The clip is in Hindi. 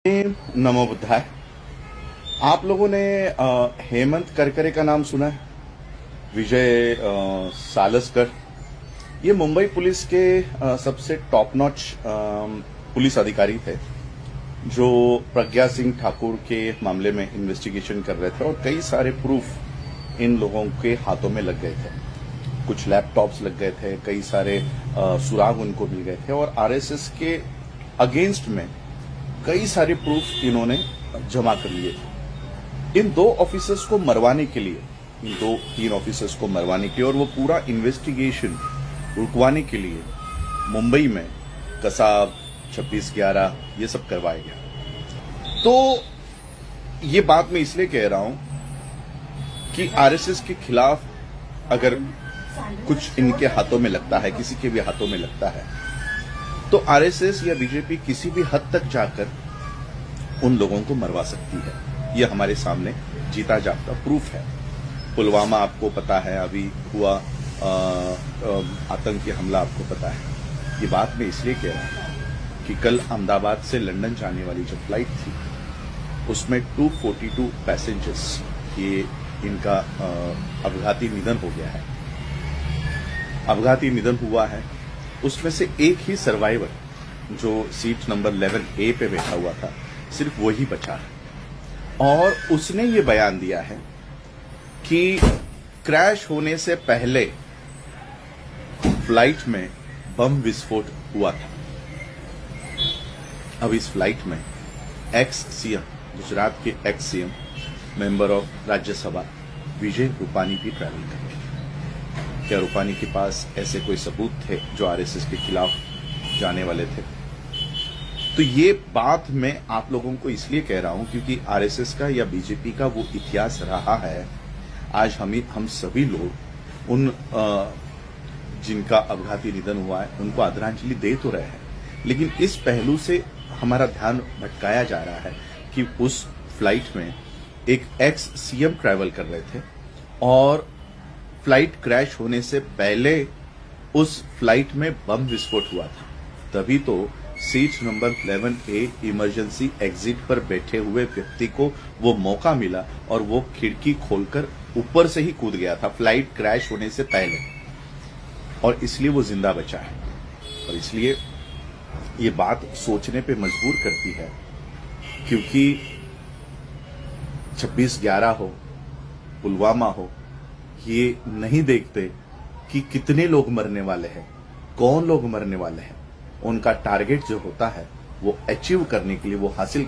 नमो बुद्धाय। आप लोगों ने हेमंत करकरे का नाम सुना है? विजय सालसकर। ये मुंबई पुलिस के सबसे टॉप नॉच पुलिस अधिकारी थे जो प्रज्ञा सिंह ठाकुर के मामले में इन्वेस्टिगेशन कर रहे थे और कई सारे प्रूफ इन लोगों के हाथों में लग गए थे। कुछ लैपटॉप्स लग गए थे, कई सारे सुराग उनको मिल गए थे और आरएसएस के अगेंस्ट में कई सारे प्रूफ इन्होंने जमा कर लिए थे इन दो ऑफिसर्स को मरवाने के लिए, इन तीन ऑफिसर्स को मरवाने के लिए और वो पूरा इन्वेस्टिगेशन रुकवाने के लिए मुंबई में कसाब 26/11 ये सब करवाया गया। तो ये बात मैं इसलिए कह रहा हूं कि आरएसएस के खिलाफ अगर कुछ इनके हाथों में लगता है, किसी के भी हाथों में लगता है, तो आरएसएस या बीजेपी किसी भी हद तक जाकर उन लोगों को मरवा सकती है। यह हमारे सामने जीता जागता प्रूफ है। पुलवामा आपको पता है, अभी हुआ आतंकी हमला आपको पता है। ये बात मैं इसलिए कह रहा हूं कि कल अहमदाबाद से लंदन जाने वाली जो फ्लाइट थी उसमें 242 पैसेंजर्स, ये इनका अपघाती निधन हो गया है। अपघाती निधन हुआ है, उसमें से एक ही सर्वाइवर जो सीट नंबर 11A पे बैठा हुआ था, सिर्फ वही बचा है और उसने ये बयान दिया है कि क्रैश होने से पहले फ्लाइट में बम विस्फोट हुआ था। अब इस फ्लाइट में एक्स सीएम, गुजरात के ex CM, member of Rajya Sabha Vijay Rupani भी ट्रैवल कर रहे थे। क्या रूपानी के पास ऐसे कोई सबूत थे जो आरएसएस के खिलाफ जाने वाले थे? तो ये बात मैं आप लोगों को इसलिए कह रहा हूं क्योंकि आरएसएस का या बीजेपी का वो इतिहास रहा है। आज हम सभी लोग उन जिनका अपघाती निधन हुआ है उनको आदरांजलि दे तो रहे हैं, लेकिन इस पहलू से हमारा ध्यान भटकाया जा रहा है कि उस फ्लाइट में एक एक्स सीएम ट्रैवल कर रहे थे और फ्लाइट क्रैश होने से पहले उस फ्लाइट में बम विस्फोट हुआ था। तभी तो seat number 11A emergency exit पर बैठे हुए व्यक्ति को वो मौका मिला और वो खिड़की खोलकर ऊपर से ही कूद गया था फ्लाइट क्रैश होने से पहले, और इसलिए वो जिंदा बचा है। और इसलिए ये बात सोचने पे मजबूर करती है क्योंकि 26/11 हो, पुलवामा हो, ये नहीं देखते कि कितने लोग मरने वाले हैं, कौन लोग मरने वाले हैं। उनका टारगेट जो होता है वो अचीव करने के लिए, वो हासिल